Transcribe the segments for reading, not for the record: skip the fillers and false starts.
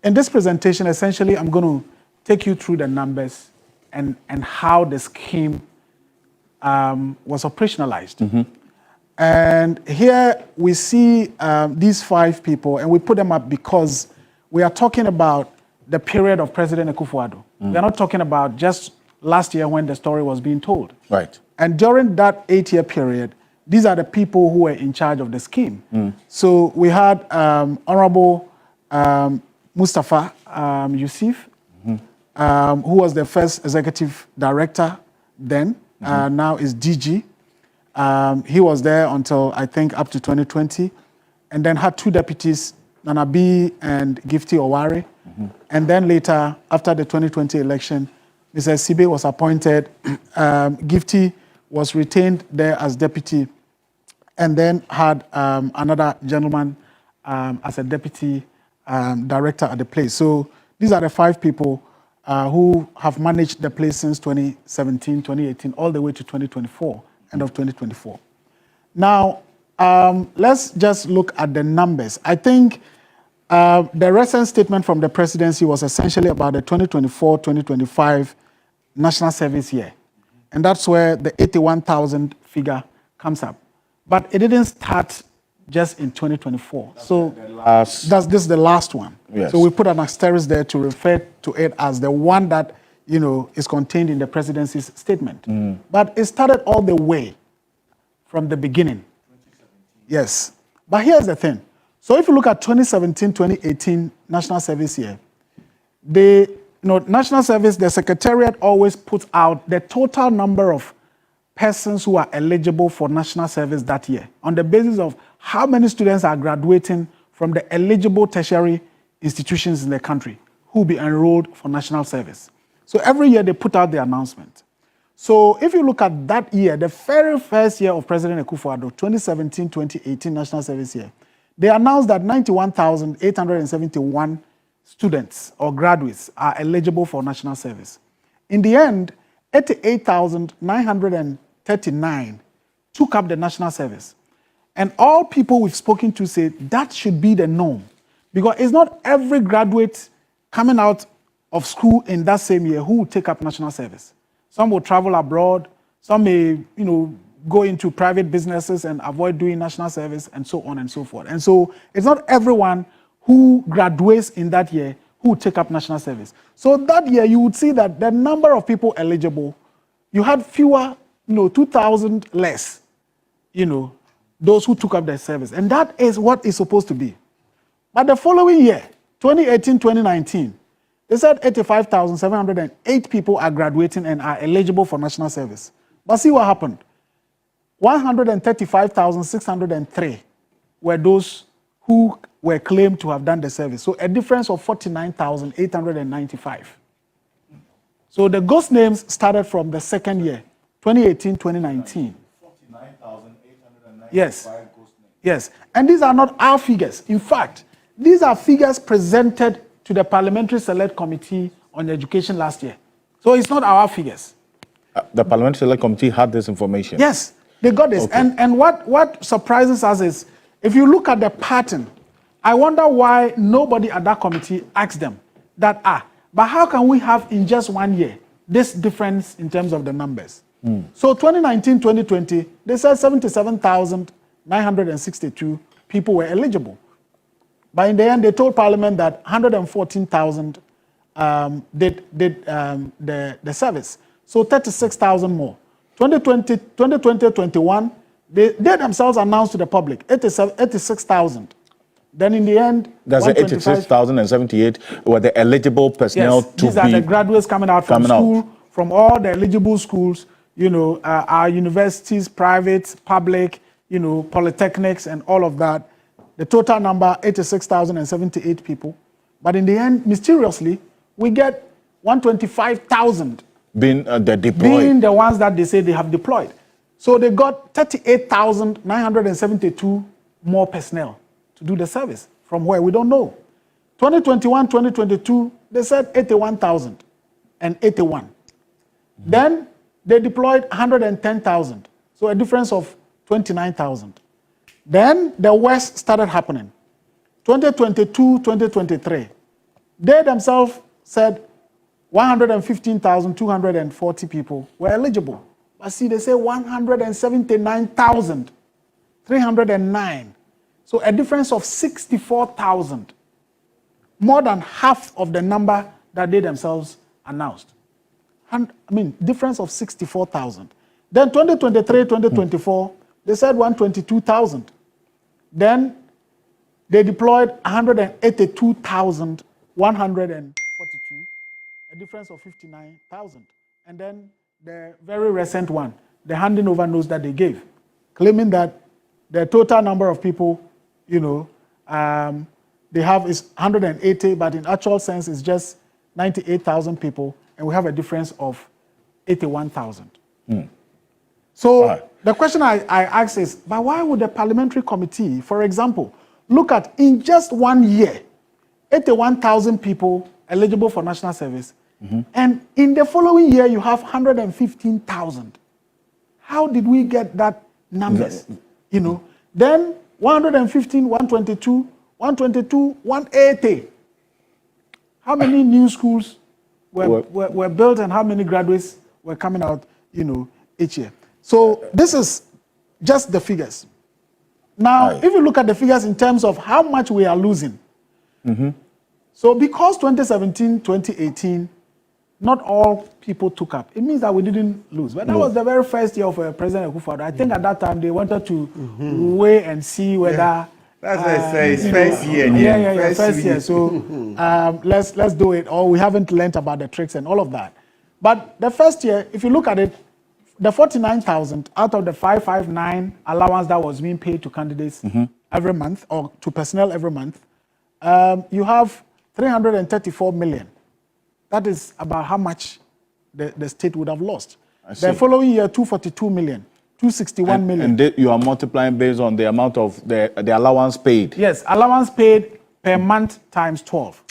In this presentation, essentially, I'm going to take you through the numbers and how the scheme was operationalized. And here we see these 5 people, and we put them up because we are talking about the period of President Akufo-Addo. We're not talking about just last year when the story was being told. Right. And during that 8-year period, these are the people who were in charge of the scheme. So we had Honorable Mustafa Yusuf, who was the first executive director then, now is DG. He was there until, I think, up to 2020, and then had 2 deputies, Nana B and Gifty Oware. And then later, after the 2020 election, Mr. Sibe was appointed. Gifty was retained there as deputy, and then had another gentleman as a deputy director at the place. So these are the 5 people who have managed the place since 2017, 2018, all the way to 2024, end of 2024. Now, let's just look at the numbers. I think the recent statement from the presidency was essentially about the 2024-2025 national service year. And that's where the 81,000 figure comes up. But it didn't start just in 2024. So this is the last one. Yes. So we put an asterisk there to refer to it as the one that, you know, is contained in the presidency's statement. But it started all the way from the beginning. Yes. But here's the thing. So if you look at 2017-2018 national service year, national service, the secretariat always puts out the total number of persons who are eligible for national service that year on the basis of how many students are graduating from the eligible tertiary institutions in the country who will be enrolled for national service. So every year they put out the announcement. So if you look at that year, the very first year of President Akufo-Addo, 2017-2018 national service year, they announced that 91,871 students or graduates are eligible for national service. In the end, 88,939 took up the national service. And all people we've spoken to say that should be the norm, because it's not every graduate coming out of school in that same year who will take up national service. Some will travel abroad, some may, go into private businesses and avoid doing national service, and so on and so forth. And so it's not everyone who graduates in that year who will take up national service. So that year you would see that the number of people eligible, you had fewer, 2,000 less, those who took up their service. And that is what it's supposed to be. But the following year, 2018-2019, they said 85,708 people are graduating and are eligible for national service. But see what happened. 135,603 were those who were claimed to have done the service. So a difference of 49,895. So the ghost names started from the second year, 2018-2019. 49,895 yes. Ghost names. Yes. And these are not our figures. In fact, these are figures presented to the Parliamentary Select Committee on Education last year. So it's not our figures. The Parliamentary Select Committee had this information? Yes, they got this. Okay. And what surprises us is, if you look at the pattern, I wonder why nobody at that committee asked them that, but how can we have in just 1 year this difference in terms of the numbers? So 2019-2020, they said 77,962 people were eligible. But in the end, they told Parliament that 114,000 did the service. So 36,000 more. 2020-21, they themselves announced to the public 86,000. Then in the end, there's 86,078 were the eligible personnel to be. These are the graduates coming out from school, from all the eligible schools, our universities, private, public, polytechnics, and all of that. The total number, 86,078 people. But in the end, mysteriously, we get 125,000 being deployed. Being the ones that they say they have deployed. So they got 38,972 more personnel to do the service. From where? We don't know. 2021, 2022, they said 81,081. Then they deployed 110,000. So a difference of 29,000. Then the worst started happening. 2022, 2023, they themselves said 115,240 people were eligible. But see, they say 179,309. So a difference of 64,000. More than half of the number that they themselves announced. And, difference of 64,000. Then 2023, 2024, they said 122,000. Then they deployed 182,142, a difference of 59,000. And then the very recent one, the handing over notes that they gave, claiming that the total number of people, they have is 180, but in actual sense, it's just 98,000 people, and we have a difference of 81,000. So the question I ask is, but why would the parliamentary committee, for example, look at in just 1 year, 81,000 people eligible for national service, and in the following year you have 115,000? How did we get that numbers? Then 115, 122, 122, 180. How many new schools were built and how many graduates were coming out, each year? So this is just the figures. Now, if you look at the figures in terms of how much we are losing, so because 2017, 2018, not all people took up, it means that we didn't lose. But that was the very first year of President Akufo-Addo. I think at that time they wanted to wait and see whether... That's what I say. It's first year. First year. So let's do it. Or we haven't learned about the tricks and all of that. But the first year, if you look at it, the 49,000 out of the 559 allowance that was being paid to candidates every month or to personnel every month, you have 334 million. That is about how much the state would have lost. The following year, 242 million. 261 million. And you are multiplying based on the amount of the allowance paid. Yes, allowance paid per month times 12.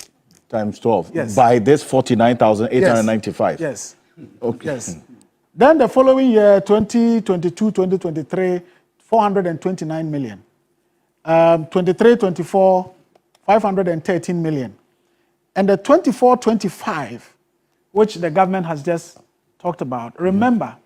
Times 12. Yes. By this 49,895. Yes. Okay. Yes. Then the following year, 2022, 2023, 429 million. 23, 24, 513 million. And the 24, 25, which the government has just talked about, remember,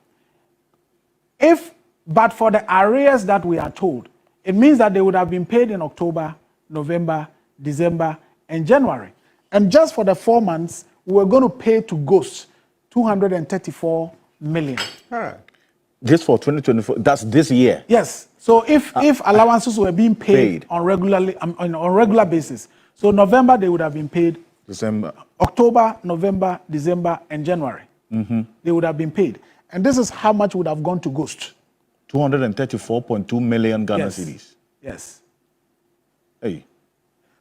but for the arrears that we are told, it means that they would have been paid in October, November, December, and January. And just for the 4 months, we were going to pay to ghosts 234 million. This for 2024, that's this year? Yes. So if allowances were being paid on regular basis, so November they would have been paid. December. October, November, December, and January. They would have been paid. And this is how much would have gone to ghost. 234.2 million Ghana cedis. Yes. Hey.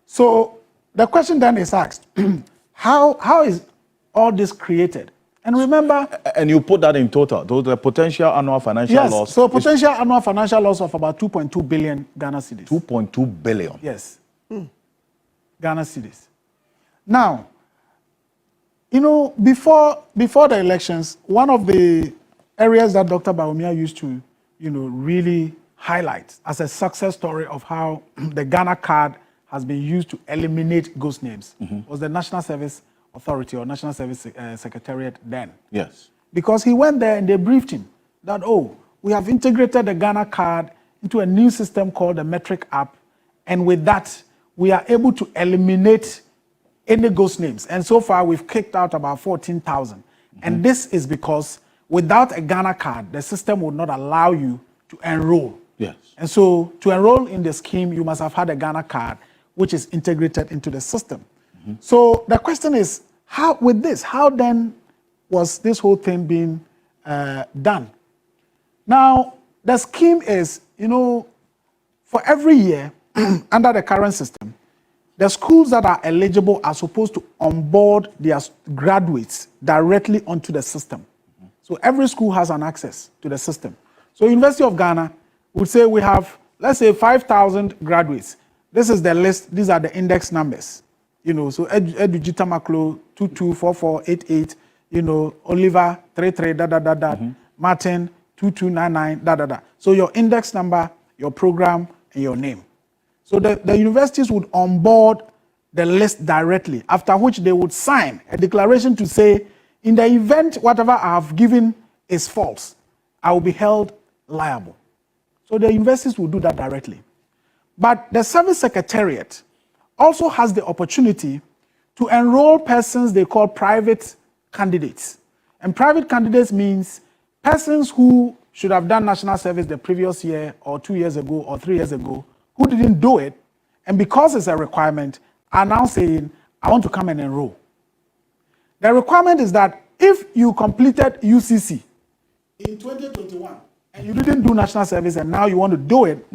So the question then is asked, how is all this created? And remember... And you put that in total, the potential annual financial loss... Yes, so potential annual financial loss of about 2.2 billion Ghana cedis. 2.2 billion? Yes. Ghana cedis. Now, before the elections, one of the areas that Dr. Bawumia used to, really highlight as a success story of how the Ghana card has been used to eliminate ghost names was the National Service Authority or National Service Secretariat then. Yes. Because he went there and they briefed him that, we have integrated the Ghana card into a new system called the Metric app, and with that, we are able to eliminate any ghost names. And so far, we've kicked out about 14,000. And this is because without a Ghana card, the system would not allow you to enroll. Yes. And so to enroll in the scheme, you must have had a Ghana card, which is integrated into the system. So the question is, how then was this whole thing being done? Now, the scheme is, for every year under the current system, the schools that are eligible are supposed to onboard their graduates directly onto the system. So every school has an access to the system. So University of Ghana would say we have, let's say, 5,000 graduates. This is the list. These are the index numbers. So Edugita Maklo 224488, Oliver 33 Martin 2299 So your index number, your program, and your name. So the universities would onboard the list directly, after which they would sign a declaration to say, in the event whatever I have given is false, I will be held liable. So the universities will do that directly. But the Service Secretariat also has the opportunity to enroll persons they call private candidates. And private candidates means persons who should have done national service the previous year or 2 years ago or 3 years ago, who didn't do it, and because it's a requirement, are now saying, I want to come and enroll. The requirement is that if you completed UCC in 2021 and you didn't do national service and now you want to do it,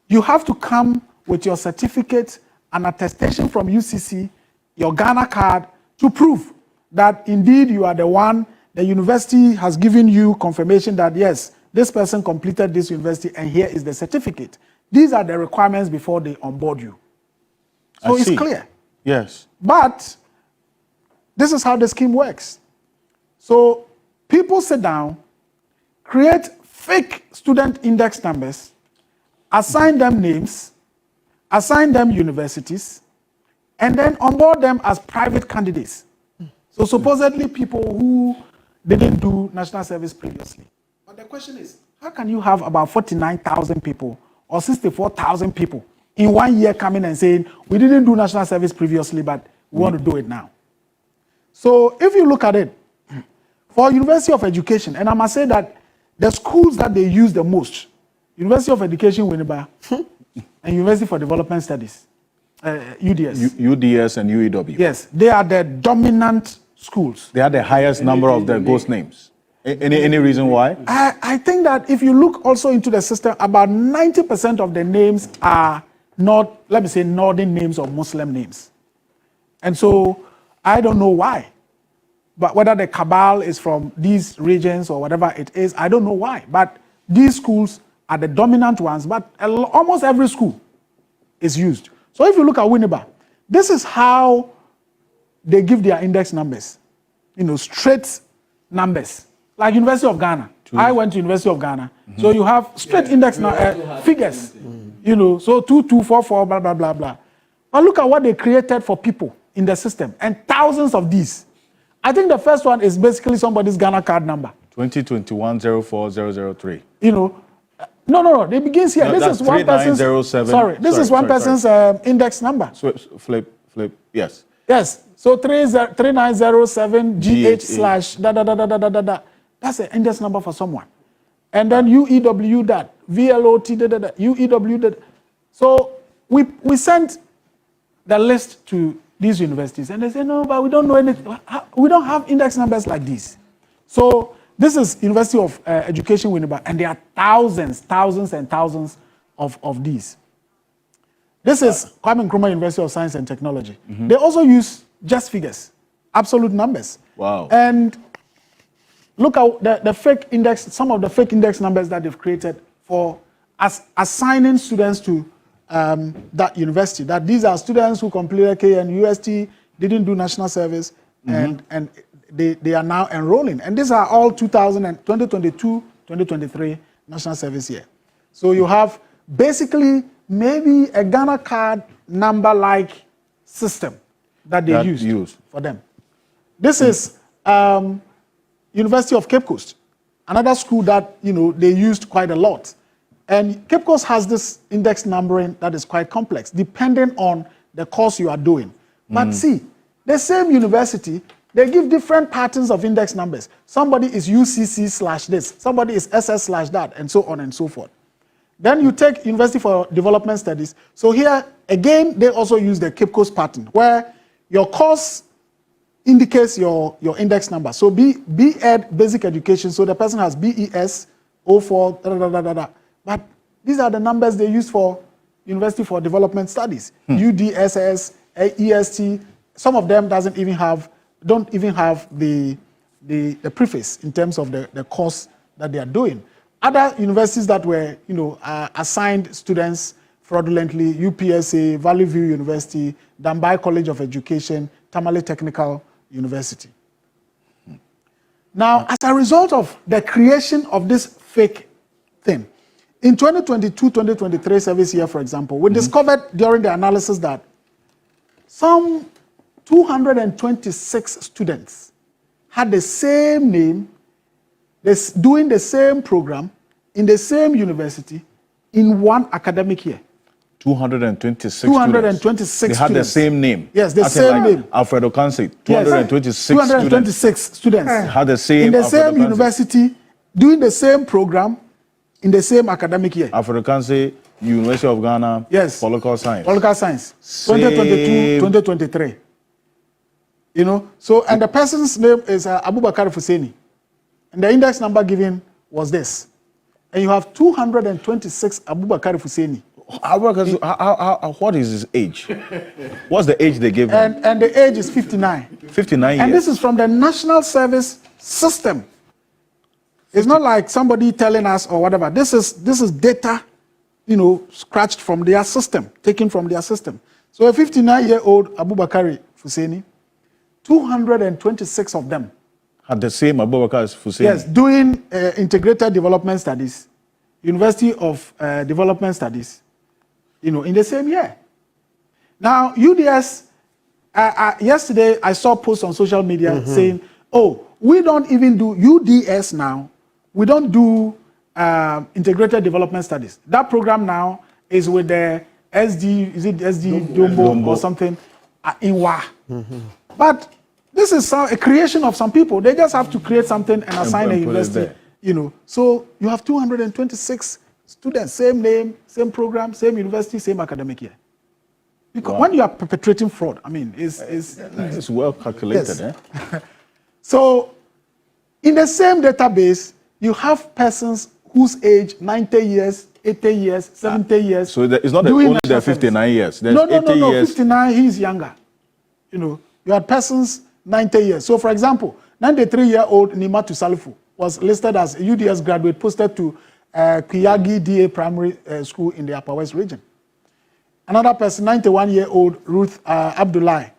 you have to come with your certificate, an attestation from UCC, your Ghana card, to prove that indeed you are the one, the university has given you confirmation that yes, this person completed this university and here is the certificate. These are the requirements before they onboard you. So it's clear. Yes. But this is how the scheme works. So people sit down, create fake student index numbers, assign them names, assign them universities, and then onboard them as private candidates. So supposedly people who didn't do national service previously. But the question is, how can you have about 49,000 people or 64,000 people in 1 year coming and saying, we didn't do national service previously, but we want to do it now? So if you look at it, for University of Education, and I must say that the schools that they use the most, University of Education, Winneba, and University for Development Studies, UDS. UDS and UEW. Yes, they are the dominant schools. They are the highest number of the ghost names. Any reason why? I think that if you look also into the system, about 90% of the names are not, let me say, northern names or Muslim names. And so I don't know why. But whether the cabal is from these regions or whatever it is, I don't know why. But these schools are the dominant ones, but almost every school is used. So if you look at Winneba, this is how they give their index numbers. You know, straight numbers. Like University of Ghana. I went to University of Ghana. So you have straight index figures. You know, so 2244, blah, blah, blah, blah. But look at what they created for people in the system. And thousands of these. I think the first one is basically somebody's Ghana card number. 2021-04-003. You know, no. They begins here. No, this is one person's. This is one person's index number. Flip. Yes. Yes. So 3907 GH slash da da da da da da da. That's the index number for someone. And then UEW that VLOT da da da UEW that. So we sent the list to these universities, and they say no, but we don't know anything. We don't have index numbers like this. So this is University of Education Winneba, and there are thousands and thousands of these. This is Kwame Nkrumah University of Science and Technology. They also use just figures, absolute numbers. Wow. And look at the fake index, some of the fake index numbers that they've created for assigning students to that university, that these are students who completed KNUST, didn't do national service, and they are now enrolling. And these are all 2022, 2023 national service year. So you have basically maybe a Ghana card number-like system that they use for them. This is University of Cape Coast, another school that they used quite a lot. And Cape Coast has this index numbering that is quite complex, depending on the course you are doing. But see, the same university, they give different patterns of index numbers. Somebody is UCC slash this, somebody is SS slash that, and so on and so forth. Then you take University for Development Studies. So here, again, they also use the Cape Coast pattern, where your course indicates your index number. So BEd, Basic Education, so the person has BES 04, da, da, da, da, da. But these are the numbers they use for University for Development Studies. UDSS, EST, some of them don't even have the preface in terms of the course that they are doing. Other universities that were assigned students fraudulently, UPSA, Valley View University, Dambai College of Education, Tamale Technical University. Now, as a result of the creation of this fake thing, in 2022-2023 service year, for example, we discovered during the analysis that some 226 students had the same name, doing the same program, in the same university, in one academic year. 226 226 students. They had the same name. Yes, the same name. Alfredo Kansi, 226 226 students. Had the same in the Alfredo same Kansi. university, doing the same program, in the same academic year. Alfredo Kansi, University of Ghana, yes. Political Science. Political Science, 2022-2023. You know, so, and the person's name is Abubakar Fuseini. And the index number given was this. And you have 226 Abubakar Fuseini. What is his age? What's the age they gave him? And the age is 59. 59 years. And this is from the National Service System. It's not like somebody telling us or whatever. This is data, you know, scratched from their system, taken from their system. So a 59-year-old Abubakar Fuseini, 226 of them had the same Abubakar Fuseini. Yes, doing integrated development studies, University of Development Studies, you know, in the same year. Now, UDS, yesterday I saw posts on social media saying, oh, we don't even do UDS now. We don't do integrated development studies. That program now is with the SD, is it SD Dombo or something, in WA. But this is a creation of some people. They just have to create something and assign a university, you know. So you have 226 students, same name, same program, same university, same academic year. Because when you are perpetrating fraud, I mean, it's well calculated. Yes. So in the same database, you have persons whose age 90 years, 80 years, 70 years. So it's not only the 59 years. There's no, 80 years. 59, he's younger. You know, you had persons 90 years. So, for example, 93-year-old Nimatu Salifu was listed as a UDS graduate posted to Kiyagi DA Primary School in the Upper West region. Another person, 91-year-old Ruth Abdullahi,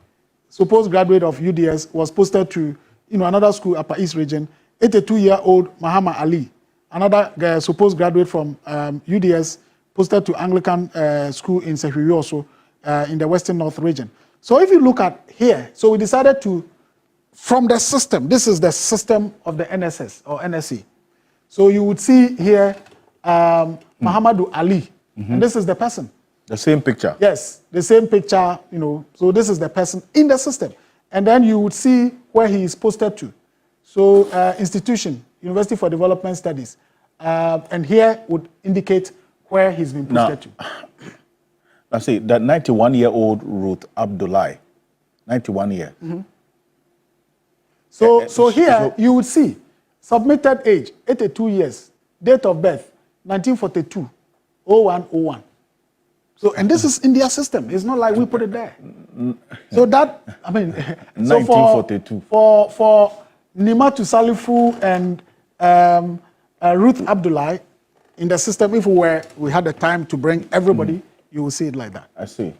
supposed graduate of UDS, was posted to another school, Upper East region. 82-year-old Mahama Ali, another supposed graduate from UDS, posted to Anglican School in Sehuyo also in the Western North region. So if you look at here, so we decided to, from the system, this is the system of the NSS or NSC. So you would see here Muhammadu Ali, and this is the person. The same picture? Yes, the same picture, so this is the person in the system. And then you would see where he is posted to. So institution, University for Development Studies, and here would indicate where he's been posted to. I see that 91-year-old Ruth Abdullahi, 91 year. So here you would see submitted age 82 years, date of birth 1942, 0101. So and this is in their system. It's not like we put it there. So that 1942. For Nimatu Salifu and Ruth Abdullahi in the system, if we had the time to bring everybody, you will see it like that. I see.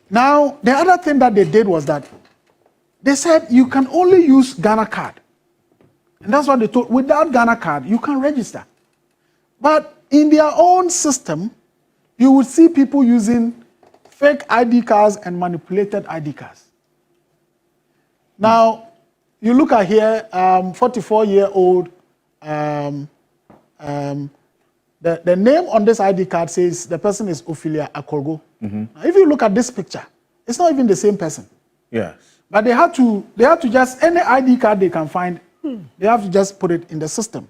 Now, the other thing that they did was that they said you can only use Ghana card. And that's what they told. Without Ghana card, you can register. But in their own system, you would see people using fake ID cards and manipulated ID cards. Now, you look at here, 44-year-old, the name on this ID card says the person is Ophelia Akorgo. Now, if you look at this picture, it's not even the same person. Yes. But they have to just, any ID card they can find, they have to just put it in the system.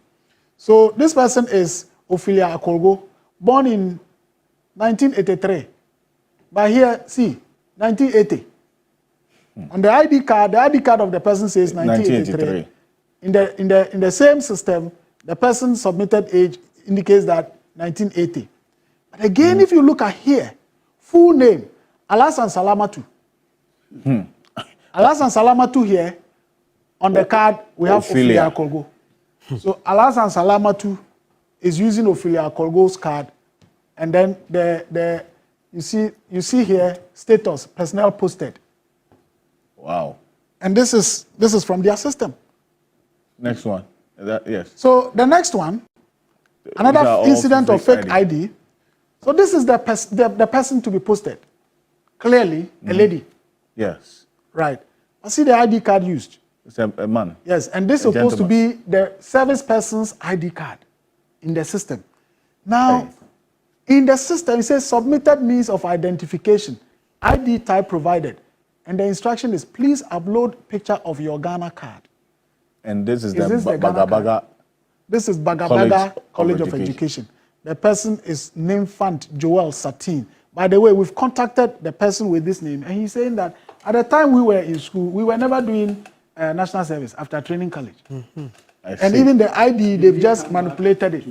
So this person is Ophelia Akorgo, born in 1983. But here, see, 1980. On the ID card of the person says 1983. In the same system, the person's submitted age indicates that 1980. But again, if you look at here, full name, Alasan Salamatu. Alasan Salamatu here, on the card, we have Ophelia Akorgo. So Alasan Salamatu is using Ophelia Akorgo's card, and then you see here, status, personnel posted. Wow. And this is from their system. Next one. Yes. So the next one These are Another all incident of fake ID. ID. So this is the person to be posted. Clearly, a lady. Yes. Right. I see the ID card used. It's a man. Yes, and this is supposed to be the service person's ID card in the system. Now, in the system, it says submitted means of identification, ID type provided. And the instruction is please upload picture of your Ghana card. And this is the this the Ghana Baga. card? This is Baga College of Education. The person is named Fant Joel Satin. By the way, we've contacted the person with this name, and he's saying that at the time we were in school, we were never doing national service after training college. And even the ID, they've just manipulated it.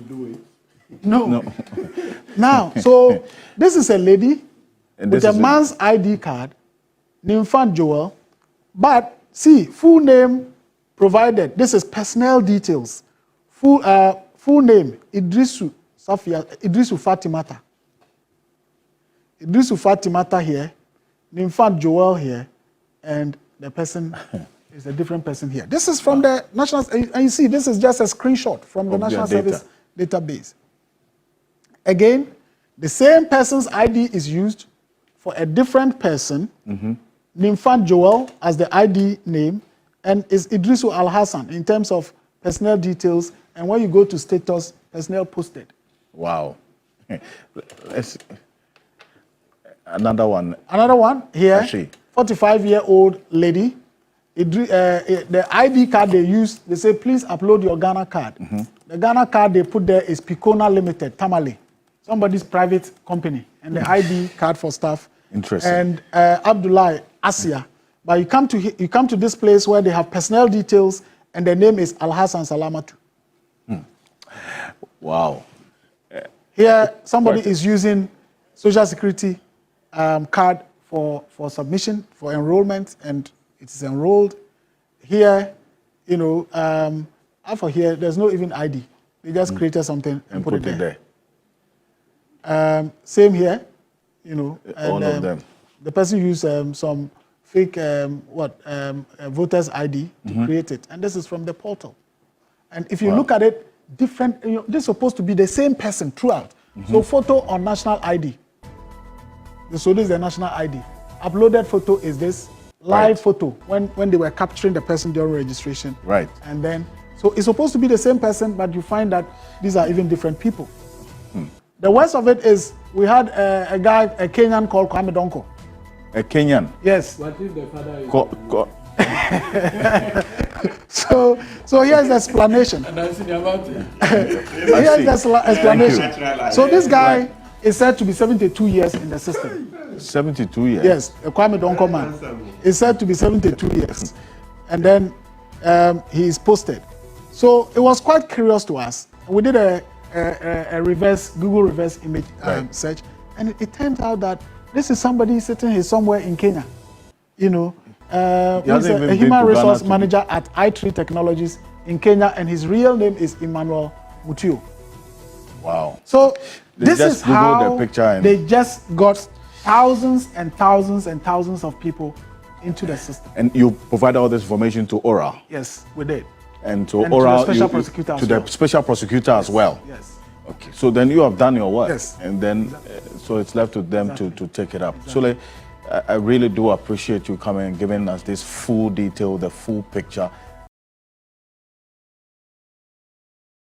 No. Now, so this is a lady with a man's ID card, named Fant Joel, but see, full name provided. This is personnel details. Full name, Idrisu Fatimata. Idrisu Fatimata here, named Fant Joel here, and the person is a different person here. This is from the national, and you see, this is just a screenshot from the National Service database. Again, the same person's ID is used for a different person, named Fant Joel as the ID name, and is Idrisu Al Hassan in terms of personnel details. And when you go to status, personnel posted. Wow. Another one. Another one here, 45-year-old lady. The ID card they use, they say, please upload your Ghana card. The Ghana card they put there is Picona Limited, Tamale, somebody's private company, and the ID card for staff. Interesting. And Abdullah Asia. But you come to this place where they have personnel details, and the name is Al Hassan Salamatu. Wow. Here, somebody is using Social Security card for submission, for enrollment, and it is enrolled. Here, you know, after here, there's no even ID. They just created something and put it there. Same here, you know. And, all of them. The person used some fake voter's ID to create it, and this is from the portal. And if you look at it, different. You know, this is supposed to be the same person throughout. So photo on national ID. So this is the national ID. Uploaded photo is this. Live photo when they were capturing the person during registration. Right. And then, so it's supposed to be the same person, but you find that these are even different people. The worst of it is we had a guy, a Kenyan called Kwame Donko. A Kenyan? Yes. What if the father is So here's the explanation. Here's the explanation. So this guy is said to be 72 years in the system. 72 years? Yes, a Kwame Donko man is said to be 72 years. And then he is posted. So it was quite curious to us. We did a Google reverse image search, and it turned out that this is somebody sitting here somewhere in Kenya. You know, he's a human resource manager at i3 Technologies in Kenya, and his real name is Emmanuel Mutio. Wow. So this is how they just got thousands and thousands and thousands of people into the system. And you provide all this information to ORA? Yes, we did. And to ORA, to the special prosecutor to the special prosecutor as well? Yes. Okay, so then you have done your work. Yes. And then, so it's left to them to take it up. Exactly. So I really do appreciate you coming and giving us this full detail, the full picture,